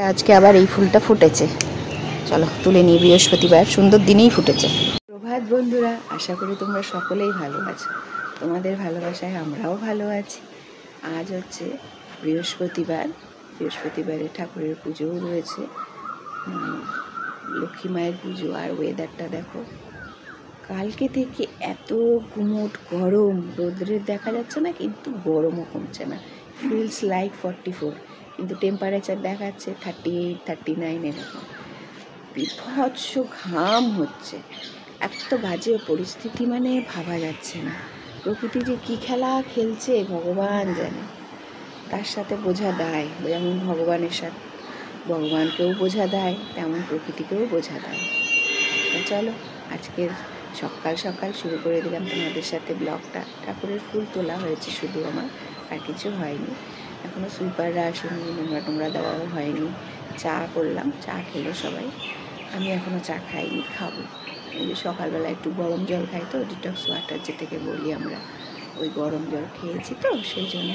আজকে আবার এই ফুলটা ফুটেছে, চলো তুলে নিই। বৃহস্পতিবার সুন্দর দিনেই ফুটেছে। প্রভাত বন্ধুরা, আশা করি তোমরা সকলেই ভালো আছো। তোমাদের ভালোবাসায় আমরাও ভালো আছি। আজ হচ্ছে বৃহস্পতিবার, বৃহস্পতিবারে ঠাকুরের পুজোও রয়েছে, লক্ষ্মী মায়ের পুজো। আর ওয়েদারটা দেখো, কালকে থেকে এত গুমোট গরম, রোদ্রের দেখা যাচ্ছে না কিন্তু গরমও কমছে না। ফিলস লাইক 44, কিন্তু টেম্পারেচার দেখাচ্ছে 38, 39 এরকম। বিভৎস ঘাম হচ্ছে, এত বাজে পরিস্থিতি, মানে ভাবা যাচ্ছে না। প্রকৃতি যে কী খেলা খেলছে ভগবান জানে। তার সাথে বোঝা দেয়, যেমন ভগবানের সাথে ভগবানকেও বোঝা দেয়, তেমন প্রকৃতিকেও বোঝা দেয়। তো চলো আজকের সকাল সকাল শুরু করে দিলাম তোমাদের সাথে ব্লগটা। ঠাকুরের ফুল তোলা হয়েছে শুধু আমার, আর কিছু হয়নি। এখনও সুইপাররা আসেনি, নোংরা টোংরা দেওয়াও হয়নি। চা করলাম, চা খেলো সবাই, আমি এখনও চা খাইনি, খাবো। এই যে সকালবেলা একটু গরম জল খাই তো, ডিটক্স ওয়াটার যেটাকে বলি আমরা, ওই গরম জল খেয়েছি তো সেই জন্য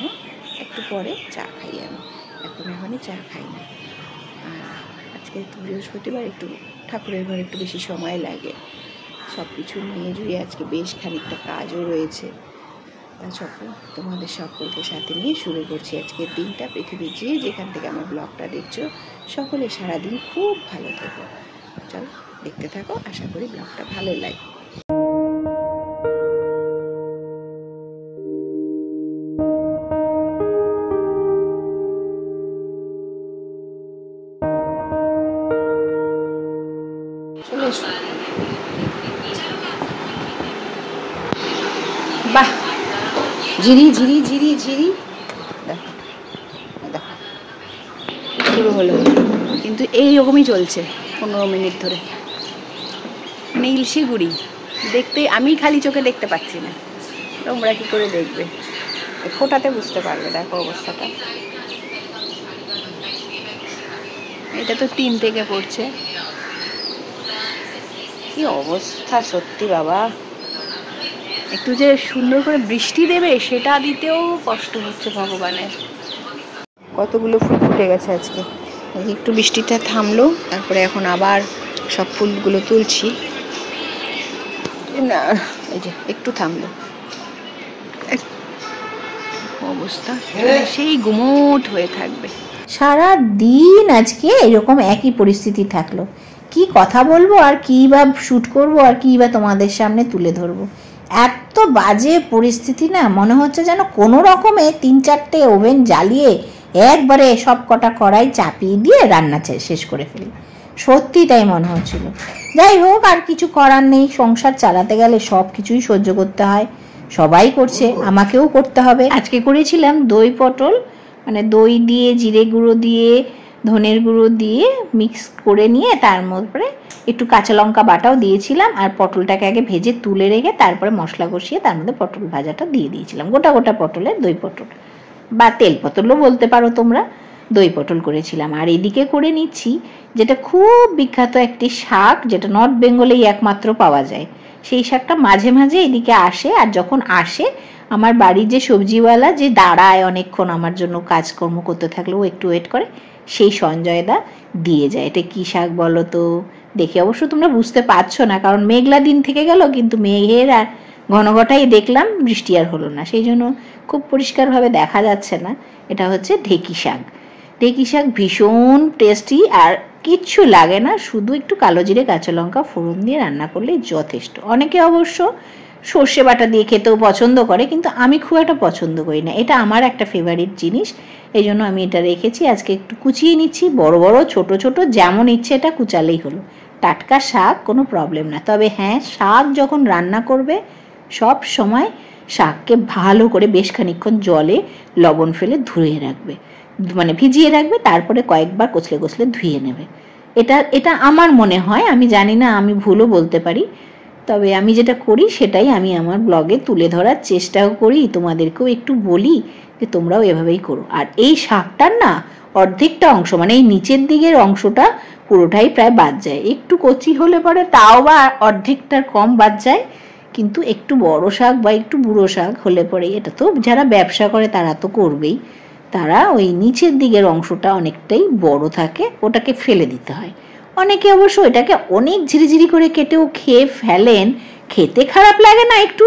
একটু পরে চা খাই আমি। এখনই চা খাই না। আর আজকে একটু বৃহস্পতিবার, একটু ঠাকুরের ঘরে একটু বেশি সময় লাগে। সব কিছু নিয়ে জুড়ে আজকে বেশ খানিকটা কাজও রয়েছে। তা তোমাদের সকলকে সাথে নিয়ে শুরু করছি আজকের দিনটা। পৃথিবীর যেখান থেকে আমার ব্লগটা দেখছো, সকলে সারাদিন খুব ভালো থেকো। চল দেখতে থাকো, আশা করি ব্লগটা ভালো লাগে। বাহ, ঝিরি ঝিরি ঝিরি ঝিরি, দেখো দেখো শুরু হলো, কিন্তু এইরকমই চলছে 15 মিনিট ধরে। নীলশি গুড়ি দেখতে আমি খালি চোখে দেখতে পাচ্ছি না, তোমরা কি করে দেখবে? ফোটাতে বুঝতে পারবে। দেখো অবস্থাটা, এটা তো 3 থেকে পড়ছে। কি অবস্থা সত্যি বাবা, একটু যে সুন্দর করে বৃষ্টি দেবে সেটা দিতেও কষ্ট হচ্ছে ভগবানের। কতগুলো ফুল ফুটে গেছে আজকে। একটু বৃষ্টিটা থামলো, তারপরে এখন আবার সব ফুলগুলো তুলছি। না এই যে একটু থামলো, অবস্থা সেই গুমোট হয়ে থাকবে সারা দিন। আজকে এরকম একই পরিস্থিতি থাকলো, কি কথা বলবো আর কী বা শ্যুট করবো আর কী বা তোমাদের সামনে তুলে ধরবো। এত বাজে পরিস্থিতি না, মনে হচ্ছে যেন কোনো রকমে 3-4টে ওভেন জ্বালিয়ে একবারে সব কটা কড়াই চাপিয়ে দিয়ে রান্না শেষ করে ফেলি। সত্যি তাই মনে হচ্ছিল। যাই হোক, আর কিছু করার নেই, সংসার চালাতে গেলে সব কিছুই সহ্য করতে হয়। সবাই করছে, আমাকেও করতে হবে। আজকে করেছিলাম দই পটল, মানে দই দিয়ে জিরে গুঁড়ো দিয়ে ধনের গুঁড়ো দিয়ে মিক্স করে নিয়ে তার মধ্যে একটু কাঁচা লঙ্কা বাটাও দিয়েছিলাম। আর পটলটাকে আগে ভেজে তুলে রেখে তারপরে মশলা কষিয়ে তার মধ্যে পটল ভাজাটা দিয়ে দিয়েছিলাম। গোটা গোটা পটলের দই পটল, বা তেল পটলও বলতে পারো তোমরা। দই পটল করেছিলাম। আর এদিকে করে নিচ্ছি যেটা খুব বিখ্যাত একটি শাক, যেটা নর্থ বেঙ্গলেই একমাত্র পাওয়া যায়। সেই শাকটা মাঝে মাঝে এদিকে আসে, আর যখন আসে আমার বাড়ির যে সবজিওয়ালা যে দাঁড়ায় অনেকক্ষণ আমার জন্য কাজকর্ম করতে থাকলেও একটু ওয়েট করে, সেই সঞ্জয়দা দিয়ে যায়। এটা কী শাক বলো তো? দেখে অবশ্য তোমরা বুঝতে পারছো না, কারণ মেঘলা দিন থেকে গেল, কিন্তু মেঘের আর ঘনঘটাই দেখলাম, বৃষ্টি আর হলো না, সেই জন্য খুব পরিষ্কারভাবে দেখা যাচ্ছে না। এটা হচ্ছে ঢেঁকি শাক। ঢেঁকি শাক ভীষণ টেস্টি, আর কিচ্ছু লাগে না, শুধু একটু কালো জিরে কাঁচা লঙ্কা ফোড়ন দিয়ে রান্না করলেই যথেষ্ট। অনেকে অবশ্য সর্ষে বাটা দিয়ে খেতেও পছন্দ করে, কিন্তু আমি খুব একটা পছন্দ করি না। এটা আমার একটা ফেভারিট জিনিস, এই জন্য আমি এটা রেখেছি। আজকে একটু কুচিয়ে নিচ্ছি, বড় বড় ছোট ছোট যেমন ইচ্ছে এটা কুচালেই হলো। টাটকা শাক, কোনো প্রবলেম না। তবে হ্যাঁ, শাক যখন রান্না করবে সব সময় শাককে ভালো করে বেশ খানিকক্ষণ জলে লবণ ফেলে ধুয়ে রাখবে, মানে ভিজিয়ে রাখবে, তারপরে কয়েকবার কচলে কচলে ধুয়ে নেবে। এটা আমার মনে হয়, আমি জানি না, আমি ভুলও বলতে পারি। তবে আমি যেটা করি সেটাই আমি আমার ব্লগে তুলে ধরার চেষ্টাও করি, তোমাদেরকেও একটু বলি যে তোমরাও এভাবেই করো। আর এই শাকটার না অর্ধেকটা অংশ, মানে এই নিচের দিকের অংশটা পুরোটাই প্রায় বাদ যায়। একটু কচি হলে পরে তাও বা অর্ধেকটার কম বাদ যায়, কিন্তু একটু বড় শাক বা একটু বুড়ো শাক হলে পরে, এটা তো যারা ব্যবসা করে তারা তো করবেই, তারা ওই নিচের দিকের অংশটা অনেকটাই বড় থাকে, ওটাকে ফেলে দিতে হয়। অনেকে অবশ্য এটাকে অনেক ঝিরিঝিরি করে কেটেও খেয়ে ফেলেন, খেতে খারাপ লাগে না, একটু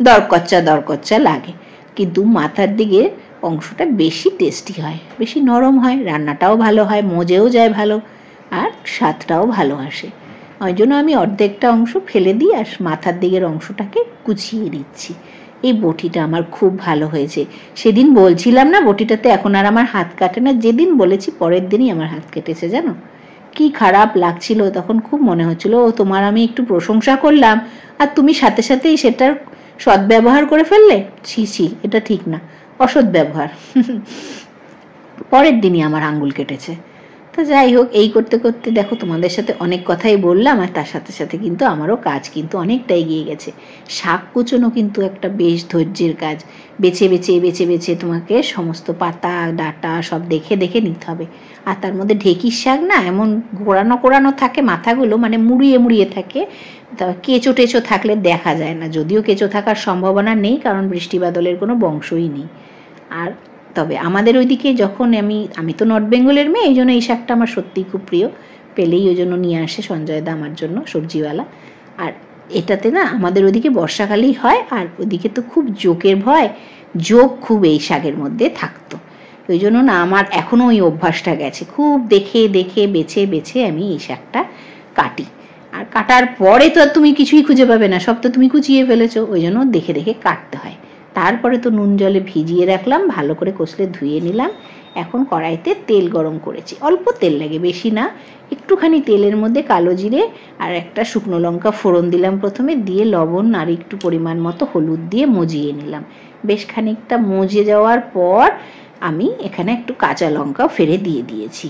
দরকচ্চা লাগে, কিন্তু মাথার দিকের অংশটা বেশি টেস্টি হয়, বেশি নরম হয়, রান্নাটাও ভালো হয়, মজেও যায় ভালো, আর স্বাদটাও ভালো আসে। ওই জন্য আমি অর্ধেকটা অংশ ফেলে দিই আর মাথার দিকের অংশটাকে কুচিয়ে নিচ্ছি। এই বটিটা আমার খুব ভালো হয়েছে। সেদিন বলছিলাম না বটিটাতে এখন আর আমার হাত কাটে না, যেদিন বলেছি পরের দিনই আমার হাত কেটেছে জানো। কি খারাপ লাগছিল তখন, খুব মনে হচ্ছিল ও তোমার আমি একটু প্রশংসা করলাম আর তুমি সাথে সাথেই সেটার সদ্ব্যবহার করে ফেললে। ছি, এটা ঠিক না, অসৎ ব্যবহার। পরের দিনই আমার আঙ্গুল কেটেছে। তো যাই হোক, এই করতে করতে দেখো তোমাদের সাথে অনেক কথাই বললাম, আর তার সাথে সাথে কিন্তু আমারও কাজ কিন্তু অনেকটা এগিয়ে গেছে। শাক কুচোনো কিন্তু একটা বেশ ধৈর্যের কাজ। বেছে বেছে তোমাকে সমস্ত পাতা ডাঁটা সব দেখে দেখে নিতে হবে। আর তার মধ্যে ঢেঁকির শাক না এমন কোরানো থাকে মাথাগুলো, মানে মুড়িয়ে থাকে, কেঁচো টেচো থাকলে দেখা যায় না, যদিও কেঁচো থাকার সম্ভাবনা নেই কারণ বৃষ্টি বাদলের কোনো বংশই নেই। আর তবে আমাদের ওইদিকে যখন আমি তো নর্থ বেঙ্গলের মেয়ে, এই জন্য এই শাকটা আমার সত্যিই খুব প্রিয়, পেলেই ওই জন্য নিয়ে আসে সঞ্জয় দা আমার জন্য, সবজিওয়ালা। আর এটাতে না আমাদের ওদিকে বর্ষাকালেই হয়, আর ওদিকে তো খুব জোকের ভয়, জোক খুব এই শাকের মধ্যে থাকতো, ওই জন্য না আমার এখনও ওই অভ্যাসটা গেছে, খুব দেখে বেছে আমি এই শাকটা কাটি। আর কাটার পরে তো আর তুমি কিছুই খুঁজে পাবে না, সব তো তুমি কুচিয়ে ফেলেছো, ওই জন্য দেখে কাটতে হয়। তারপরে তো নুন জলে ভিজিয়ে রাখলাম, ভালো করে কষলে ধুয়ে নিলাম। এখন কড়াইতে তেল গরম করেছি, অল্প তেল লাগে, বেশি না, একটুখানি তেলের মধ্যে কালো জিরে আর একটা শুকনো লঙ্কা ফোড়ন দিলাম প্রথমে, দিয়ে লবণ আর একটু পরিমাণ মতো হলুদ দিয়ে মজিয়ে নিলাম। বেশ খানিকটা মজে যাওয়ার পর আমি এখানে একটু কাঁচা লঙ্কাও ফেলে দিয়েছি।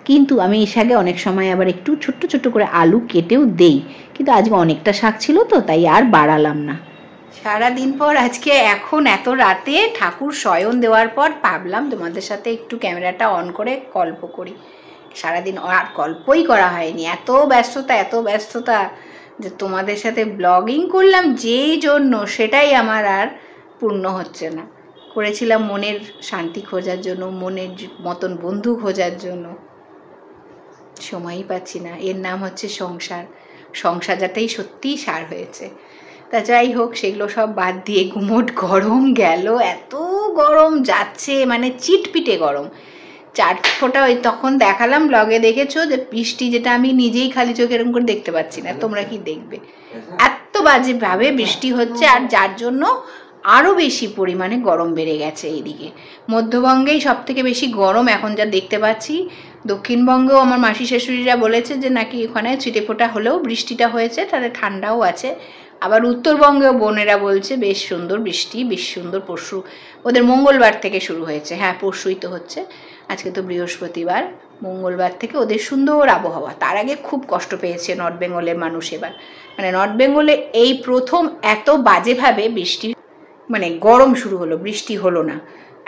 কিন্তু আমি এই শাকে অনেক সময় আবার একটু ছোট্ট করে আলু কেটেও দেই, কিন্তু আজকে অনেকটা শাক ছিল তো তাই আর বাড়ালাম না। সারাদিন পর আজকে এখন এত রাতে ঠাকুর শয়ন দেওয়ার পর ভাবলাম তোমাদের সাথে একটু ক্যামেরাটা অন করে গল্প করি। সারাদিন আর গল্পই করা হয়নি, এত ব্যস্ততা যে তোমাদের সাথে ব্লগিং করলাম যেই জন্য সেটাই আমার আর পূর্ণ হচ্ছে না। করেছিলাম মনের শান্তি খোঁজার জন্য, মনের মতন বন্ধু খোঁজার জন্য, সময়ই পাচ্ছি না। এর নাম হচ্ছে সংসার যাতেই সত্যিই সার হয়েছে। তা যাই হোক, সেগুলো সব বাদ দিয়ে গুমোট গরম গেল, এত গরম যাচ্ছে, মানে চিটপিটে গরম। 4 ফোঁটা ওই তখন দেখালাম ব্লগে, দেখেছো যে বৃষ্টি, যেটা আমি নিজেই খালি চোখে এরকম করে দেখতে পাচ্ছি না, তোমরা কি দেখবে, এত বাজেভাবে বৃষ্টি হচ্ছে, আর যার জন্য আরও বেশি পরিমাণে গরম বেড়ে গেছে। এইদিকে মধ্যবঙ্গেই সব থেকে বেশি গরম এখন যা দেখতে পাচ্ছি। দক্ষিণবঙ্গেও আমার মাসি শাশুড়িরা বলেছে যে নাকি ওখানে ছিটেফোঁটা হলেও বৃষ্টিটা হয়েছে, তাহলে ঠান্ডাও আছে। আবার উত্তরবঙ্গেও বোনেরা বলছে বেশ সুন্দর বৃষ্টি, বেশ সুন্দর। পরশু ওদের মঙ্গলবার থেকে শুরু হয়েছে, হ্যাঁ পরশুই তো হচ্ছে, আজকে তো বৃহস্পতিবার, মঙ্গলবার থেকে ওদের সুন্দর আবহাওয়া। তার আগে খুব কষ্ট পেয়েছে নর্থ বেঙ্গলের মানুষ এবার, মানে নর্থ বেঙ্গলে এই প্রথম এত বাজেভাবে বৃষ্টি, মানে গরম শুরু হলো, বৃষ্টি হলো না,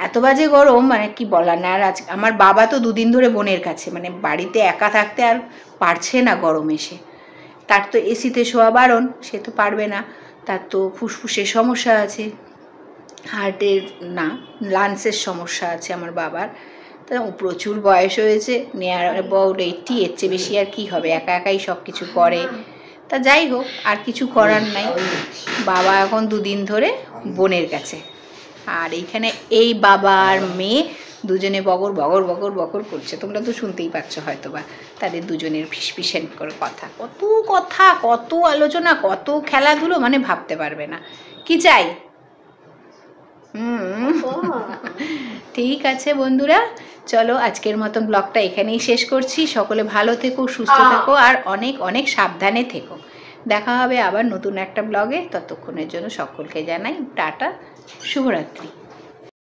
এত বাজে গরম, মানে কি বলার না। আর আজ আমার বাবা তো 2 দিন ধরে বোনের কাছে, মানে বাড়িতে একা থাকতে আর পারছে না গরম এসে। তার তো এসিতে শোয়া বারণ, সে তো পারবে না, তার তো ফুসফুসের সমস্যা আছে, হার্টের না লাংসের সমস্যা আছে আমার বাবার, তা প্রচুর বয়স হয়েছে, নেয়ার অ্যাবাউট 80, এর চেয়ে বেশি আর কি হবে, একাই সব কিছু করে। তা যাই হোক, আর কিছু করার নাই, বাবা এখন 2 দিন ধরে বোনের কাছে। আর এইখানে এই বাবা আর মেয়ে দুজনে বগর করছে, তোমরা তো শুনতেই পাচ্ছ হয়তো বা, তাদের দুজনের ফিসফিসেন করে কথা, কত আলোচনা, কত খেলাধুলো, মানে ভাবতে পারবে না। কি চাই? ঠিক আছে বন্ধুরা, চলো আজকের মতন ব্লগটা এখানেই শেষ করছি। সকলে ভালো থেকো, সুস্থ থেকো, আর অনেক সাবধানে থেকো। দেখা হবে আবার নতুন একটা ব্লগে, ততক্ষণের জন্য সকলকে জানাই টাটা, শুভরাত্রি।